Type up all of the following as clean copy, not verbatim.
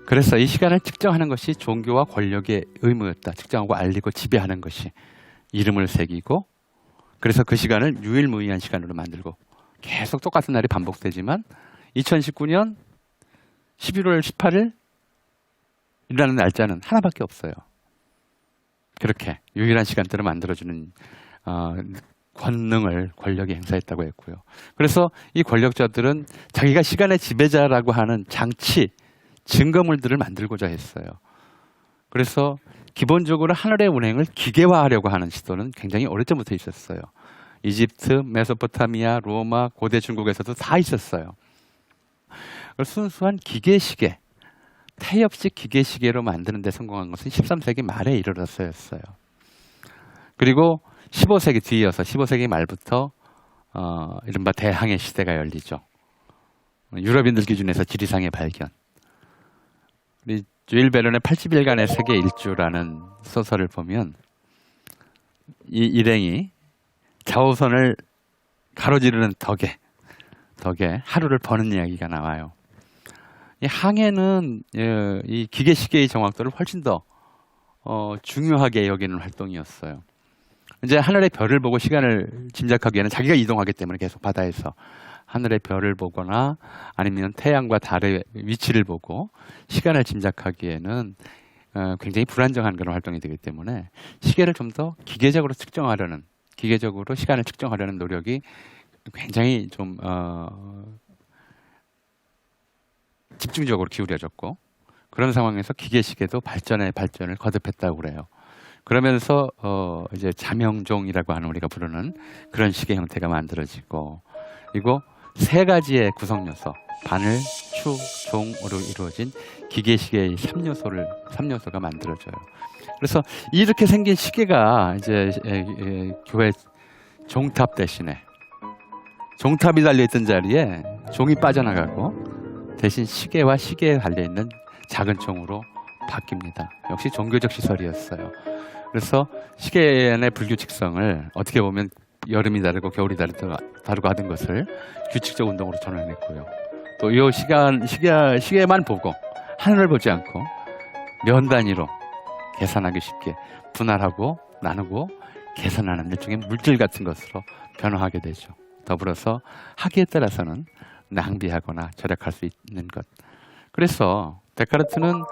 그래서 이 시간을 측정하는 것이 종교와 권력의 의무였다. 측정하고 알리고 지배하는 것이 이름을 새기고 그래서 그 시간을 유일무이한 시간으로 만들고 계속 똑같은 날이 반복되지만 2019년 11월 18일 이라는 날짜는 하나밖에 없어요. 그렇게 유일한 시간대를 만들어주는 권능을 권력이 행사했다고 했고요. 그래서 이 권력자들은 자기가 시간의 지배자라고 하는 장치, 증거물들을 만들고자 했어요. 그래서 기본적으로 하늘의 운행을 기계화하려고 하는 시도는 굉장히 오래전부터 있었어요. 이집트, 메소포타미아, 로마, 고대 중국에서도 다 있었어요. 순수한 기계시계, 태엽식 기계시계로 만드는 데 성공한 것은 13세기 말에 이르렀어요. 그리고 15세기 뒤이어서 15세기 말부터 이른바 대항해 시대가 열리죠. 유럽인들 기준에서 지리상의 발견. 우리 주일 베른의 80일간의 세계 일주라는 소설을 보면 이 일행이 자오선을 가로지르는 덕에 하루를 버는 이야기가 나와요. 이 항해는 이 기계시계의 정확도를 훨씬 더 중요하게 여기는 활동이었어요. 이제 하늘의 별을 보고 시간을 짐작하기에는 자기가 이동하기 때문에 계속 바다에서 하늘의 별을 보거나 아니면 태양과 달의 위치를 보고 시간을 짐작하기에는 굉장히 불안정한 그런 활동이 되기 때문에 시계를 좀 더 기계적으로 시간을 측정하려는 노력이 굉장히 좀 집중적으로 기울여졌고 그런 상황에서 기계시계도 발전을 거듭했다고 그래요. 그러면서 이제 자명종이라고 하는 우리가 부르는 그런 시계 형태가 만들어지고 그리고 세 가지의 구성 요소 바늘, 추, 종으로 이루어진 기계시계의 3요소가 만들어져요. 그래서 이렇게 생긴 시계가 이제 교회 종탑 대신에 종탑이 달려있던 자리에 종이 빠져나가고 대신 시계와 시계에 달려있는 작은 종으로 바뀝니다. 역시 종교적 시설이었어요. 그래서 시계 안의 불규칙성을 어떻게 보면 여름이 다르고 겨울이 다르고 하던 것을 규칙적 운동으로 전환했고요. 또 이 시계만 보고 하늘을 보지 않고 면 단위로 계산하기 쉽게 분할하고 나누고 계산하는 일종의 물질 같은 것으로 변화하게 되죠. 더불어서 하기에 따라서는 낭비하거나 절약할 수 있는 것. 그래서 데카르트는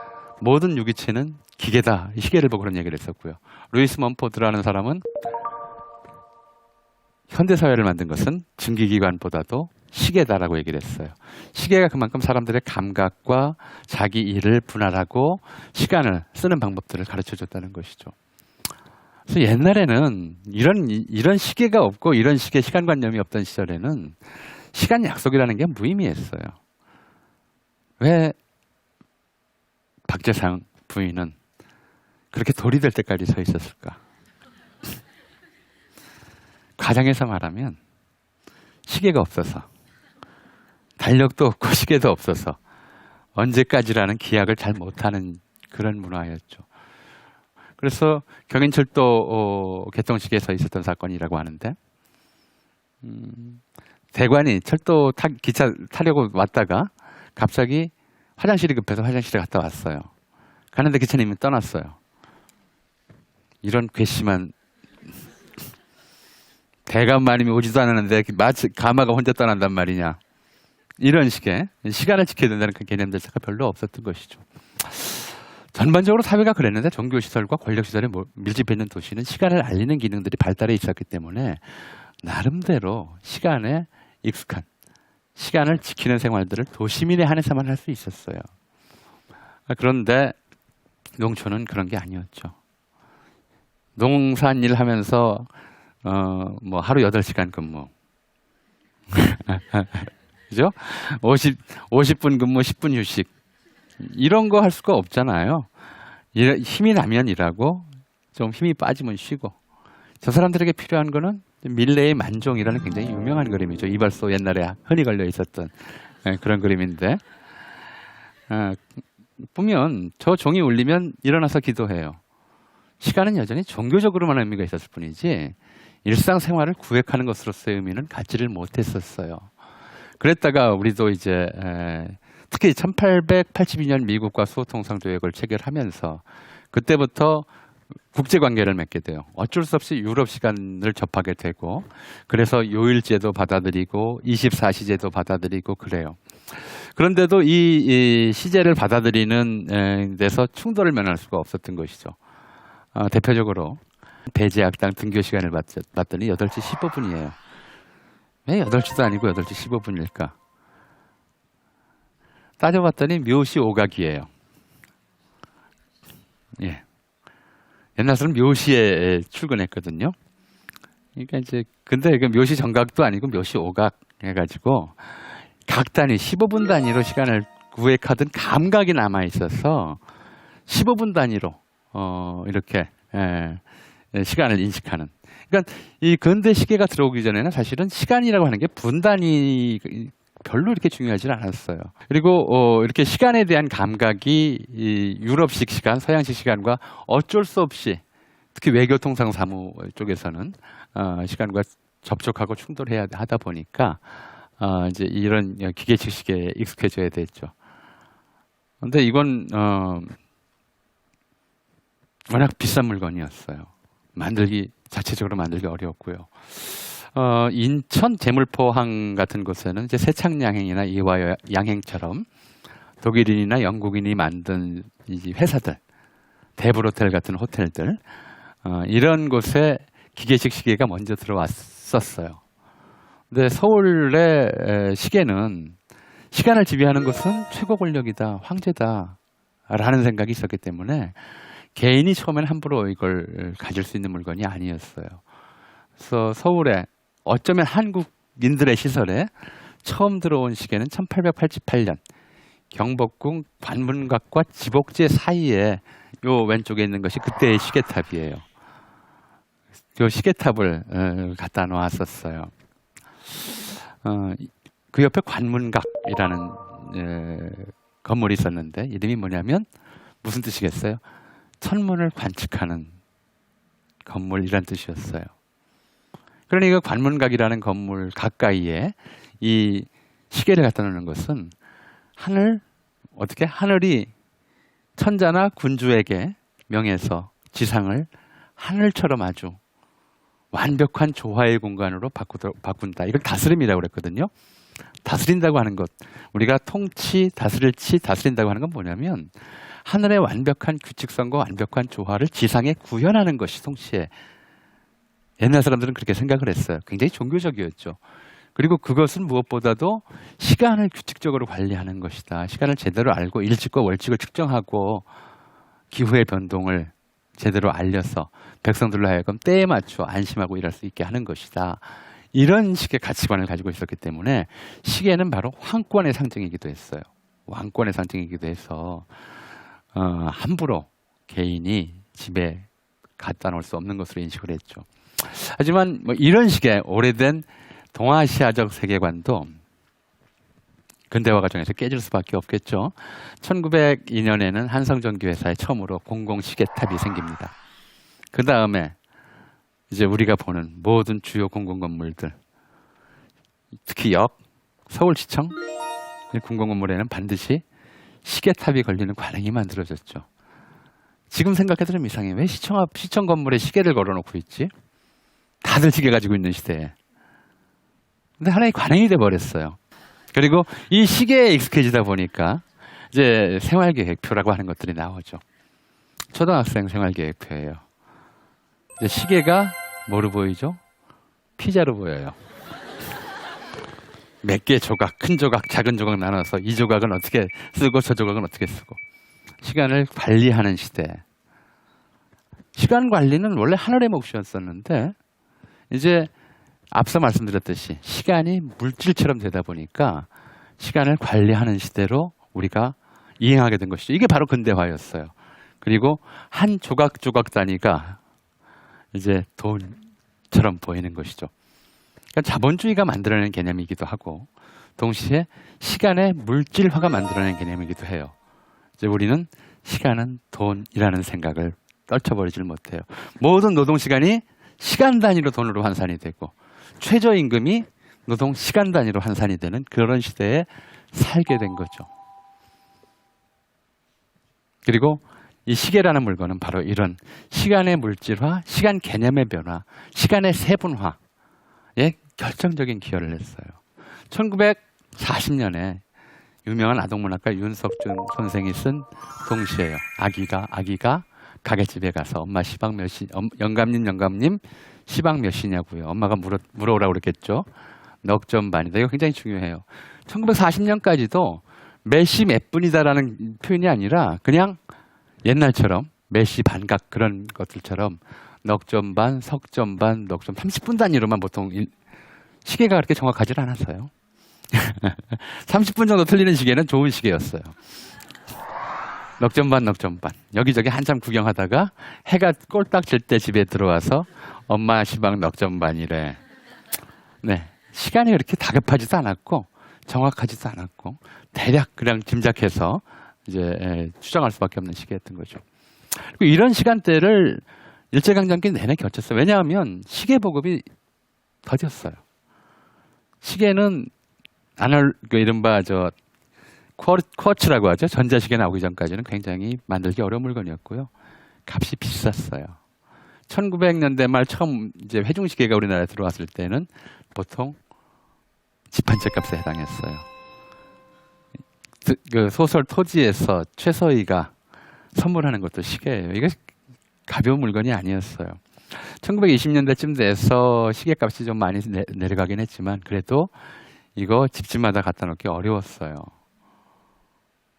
모든 유기체는 기계다. 이 시계를 보고 그런 얘기를 했었고요. 루이스 먼포드라는 사람은 현대사회를 만든 것은 증기기관보다도 시계다라고 얘기를 했어요. 시계가 그만큼 사람들의 감각과 자기 일을 분할하고 시간을 쓰는 방법들을 가르쳐줬다는 것이죠. 그래서 옛날에는 이런 시계가 없고 이런 식의 시간관념이 없던 시절에는 시간 약속이라는 게 무의미했어요. 왜 박재상 부인은 그렇게 돌이 될 때까지 서 있었을까? 가정에서 말하면 시계가 없어서 달력도 없고 시계도 없어서 언제까지라는 기약을 잘 못하는 그런 문화였죠. 그래서 경인철도 개통식에 서 있었던 사건이라고 하는데 대관이 철도 기차 타려고 왔다가 갑자기 화장실이 급해서 화장실에 갔다 왔어요. 가는데 기차님이 떠났어요. 이런 괘씸한 대감마님이 오지도 않았는데 마치 가마가 혼자 떠난단 말이냐. 이런 식의 시간을 지켜야 된다는 그 개념 자체가 별로 없었던 것이죠. 전반적으로 사회가 그랬는데 종교시설과 권력시설에 밀집해 있는 도시는 시간을 알리는 기능들이 발달해 있었기 때문에 나름대로 시간에 익숙한 시간을 지키는 생활들을 도시민에 한해서만 할 수 있었어요. 그런데 농촌은 그런 게 아니었죠. 농산일 하면서 뭐 하루 8시간 근무 그죠? 50분 근무 10분 휴식 이런 거 할 수가 없잖아요. 힘이 나면 일하고 좀 힘이 빠지면 쉬고 저 사람들에게 필요한 거는 밀레의 만종이라는 굉장히 유명한 그림이죠. 이발소 옛날에 흔히 걸려 있었던 그런 그림인데 보면 저 종이 울리면 일어나서 기도해요. 시간은 여전히 종교적으로만 의미가 있었을 뿐이지 일상생활을 구획하는 것으로서의 의미는 갖지를 못했었어요. 그랬다가 우리도 이제 특히 1882년 미국과 수호통상조약을 체결하면서 그때부터 국제관계를 맺게 돼요. 어쩔 수 없이 유럽 시간을 접하게 되고 그래서 요일제도 받아들이고 24시제도 받아들이고 그래요. 그런데도 이 시제를 받아들이는 데서 충돌을 면할 수가 없었던 것이죠. 대표적으로 배제학당 등교 시간을 봤더니 8시 15분이에요. 왜 8시도 아니고 8시 15분일까? 따져봤더니 묘시 오각이에요. 예. 옛날 사람 묘시에 출근했거든요. 그러니까 이제 근데 그 묘시 정각도 아니고 묘시 오각 해가지고 각 단위 15분 단위로 시간을 구획하던 감각이 남아 있어서 15분 단위로 이렇게 시간을 인식하는. 그러니까 이 근대 시계가 들어오기 전에는 사실은 시간이라고 하는 게 분 단위 별로 이렇게 중요하지 않았어요. 그리고 이렇게 시간에 대한 감각이 이 유럽식 시간, 서양식 시간과 어쩔 수 없이 특히 외교통상사무 쪽에서는 시간과 접촉하고 충돌해야 하다 보니까 이제 이런 기계식 시계에 익숙해져야 됐죠. 근데 이건 워낙 비싼 물건이었어요. 자체적으로 만들기 어려웠고요. 인천 제물포항 같은 곳에는 이제 세창양행이나 이화양행처럼 독일인이나 영국인이 만든 이 회사들, 대불호텔 같은 호텔들, 이런 곳에 기계식 시계가 먼저 들어왔었어요. 근데 서울의 시계는 시간을 지배하는 것은 최고 권력이다, 황제다 라는 생각이 있었기 때문에 개인이 처음엔 함부로 이걸 가질 수 있는 물건이 아니었어요. 그래서 서울에 어쩌면 한국인들의 시설에 처음 들어온 시계는 1888년 경복궁 관문각과 지복제 사이에 요 왼쪽에 있는 것이 그때의 시계탑이에요. 요 시계탑을 갖다 놓았었어요. 그 옆에 관문각이라는 건물이 있었는데 이름이 뭐냐면 무슨 뜻이겠어요? 천문을 관측하는 건물이란 뜻이었어요. 그러니까 관문각이라는 건물 가까이에 이 시계를 갖다 놓는 것은 하늘이 천자나 군주에게 명해서 지상을 하늘처럼 아주 완벽한 조화의 공간으로 바꾼다. 이걸 다스림이라고 그랬거든요. 다스린다고 하는 것, 우리가 다스린다고 하는 건 뭐냐면 하늘의 완벽한 규칙성과 완벽한 조화를 지상에 구현하는 것이 동시에 옛날 사람들은 그렇게 생각을 했어요. 굉장히 종교적이었죠. 그리고 그것은 무엇보다도 시간을 규칙적으로 관리하는 것이다. 시간을 제대로 알고 일찍과 월칙을 측정하고 기후의 변동을 제대로 알려서 백성들로 하여금 때에 맞춰 안심하고 일할 수 있게 하는 것이다. 이런 식의 가치관을 가지고 있었기 때문에 시계는 바로 황권의 상징이기도 했어요. 왕권의 상징이기도 해서 함부로 개인이 집에 갖다 놓을 수 없는 것으로 인식을 했죠. 하지만 뭐 이런 식의 오래된 동아시아적 세계관도 근대화 과정에서 깨질 수밖에 없겠죠. 1902년에는 한성전기회사에 처음으로 공공시계탑이 생깁니다. 그 다음에 이제 우리가 보는 모든 주요 공공건물들, 특히 역, 서울시청 공공건물에는 반드시 시계탑이 걸리는 관행이 만들어졌죠. 지금 생각해도 좀 이상해요. 왜 시청 건물에 시계를 걸어놓고 있지? 다들 시계 가지고 있는 시대에. 근데 하나의 관행이 돼버렸어요. 그리고 이 시계에 익숙해지다 보니까 이제 생활계획표라고 하는 것들이 나오죠. 초등학생 생활계획표예요. 이제 시계가 뭐로 보이죠? 피자로 보여요. 몇 개 조각, 큰 조각, 작은 조각 나눠서 이 조각은 어떻게 쓰고 저 조각은 어떻게 쓰고. 시간을 관리하는 시대. 시간 관리는 원래 하늘의 몫이었었는데 이제 앞서 말씀드렸듯이 시간이 물질처럼 되다 보니까 시간을 관리하는 시대로 우리가 이행하게 된 것이죠. 이게 바로 근대화였어요. 그리고 한 조각 조각 단위가 이제 돈처럼 보이는 것이죠. 그러니까 자본주의가 만들어낸 개념이기도 하고 동시에 시간의 물질화가 만들어낸 개념이기도 해요. 이제 우리는 시간은 돈이라는 생각을 떨쳐버리질 못해요. 모든 노동시간이 시간 단위로 돈으로 환산이 되고 최저임금이 노동 시간 단위로 환산이 되는 그런 시대에 살게 된 거죠. 그리고 이 시계라는 물건은 바로 이런 시간의 물질화, 시간 개념의 변화, 시간의 세분화에 결정적인 기여를 했어요. 1940년에 유명한 아동문학가 윤석준 선생이 쓴 동시예요. 아기가 가게집에 가서 엄마 시방 몇 시, 영감님 시방 몇 시냐고요. 엄마가 물어오라고 그랬겠죠. 넉 점 반이다. 이거 굉장히 중요해요. 1940년까지도 몇 시 몇 분이다라는 표현이 아니라 그냥 옛날처럼 몇 시 반각 그런 것들처럼 넉 점 반, 석 점 반, 넉 점 30분 단위로만 보통 시계가 그렇게 정확하지 않았어요. 30분 정도 틀리는 시계는 좋은 시계였어요. 넉 점 반, 넉 점 반. 여기저기 한참 구경하다가 해가 꼴딱 질 때 집에 들어와서 엄마 시방 넉 점 반이래. 네, 시간이 그렇게 다급하지도 않았고 정확하지도 않았고 대략 그냥 짐작해서 이제 추정할 수밖에 없는 시기였던 거죠. 그리고 이런 시간대를 일제강점기 내내 겪었어요. 왜냐하면 시계 보급이 더뎠어요. 시계는 이른바 쿼츠라고 하죠. 전자시계 나오기 전까지는 굉장히 만들기 어려운 물건이었고요. 값이 비쌌어요. 1900년대 말 처음 이제 회중시계가 우리나라에 들어왔을 때는 보통 집 한 채 값에 해당했어요. 그 소설 토지에서 최서희가 선물하는 것도 시계예요. 이게 가벼운 물건이 아니었어요. 1920년대쯤 돼서 시계값이 좀 많이 내려가긴 했지만 그래도 이거 집집마다 갖다 놓기 어려웠어요.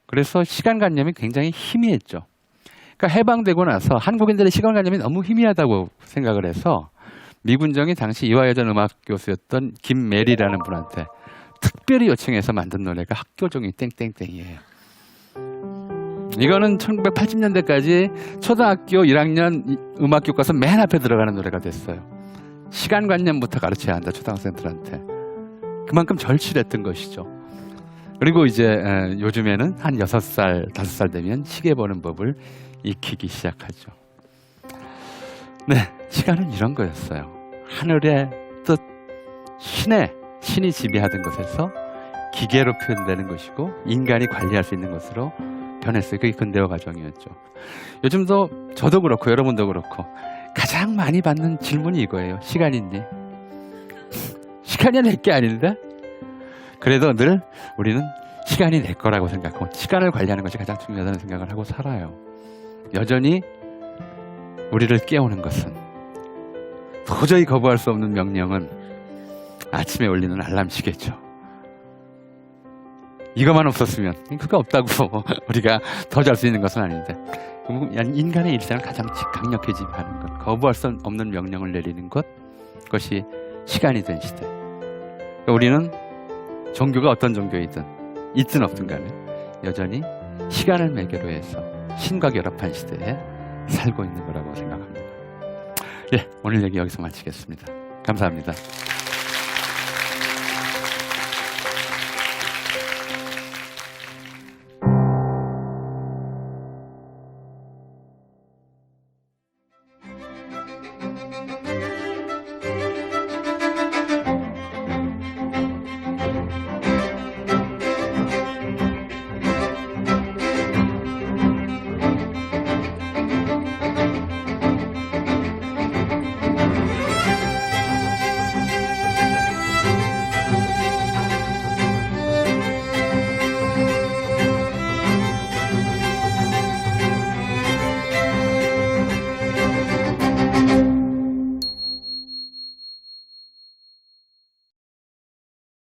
그래서 시간관념이 굉장히 희미했죠. 그러니까 해방되고 나서 한국인들의 시간관념이 너무 희미하다고 생각을 해서 미군정이 당시 이화여전 음악 교수였던 김메리라는 분한테 특별히 요청해서 만든 노래가 학교종이 땡땡땡이에요. 이거는 1980년대까지 초등학교 1학년 음악 교과서 맨 앞에 들어가는 노래가 됐어요. 시간관념부터 가르쳐야 한다, 초등학생들한테. 그만큼 절실했던 것이죠. 그리고 이제 요즘에는 한 6살, 5살 되면 시계 보는 법을 익히기 시작하죠. 네, 시간은 이런 거였어요. 하늘의 뜻, 신이 지배하던 것에서 기계로 표현되는 것이고 인간이 관리할 수 있는 것으로 변했어요. 그게 근대화 과정이었죠. 요즘도 저도 그렇고 여러분도 그렇고 가장 많이 받는 질문이 이거예요. 시간 있니? 시간이 내 게 아닌데? 그래도 늘 우리는 시간이 내 거라고 생각하고 시간을 관리하는 것이 가장 중요하다는 생각을 하고 살아요. 여전히 우리를 깨우는 것은 도저히 거부할 수 없는 명령은 아침에 울리는 알람 시계죠. 이것만 없었으면 그거 없다고 우리가 더 잘 수 있는 것은 아닌데 인간의 일상을 가장 강력해지게 하는 것, 거부할 수 없는 명령을 내리는 것, 그것이 시간이 된 시대. 우리는 종교가 어떤 종교이든 있든 없든 간에 여전히 시간을 매개로 해서 신과 결합한 시대에 살고 있는 거라고 생각합니다. 예, 오늘 얘기 여기서 마치겠습니다. 감사합니다.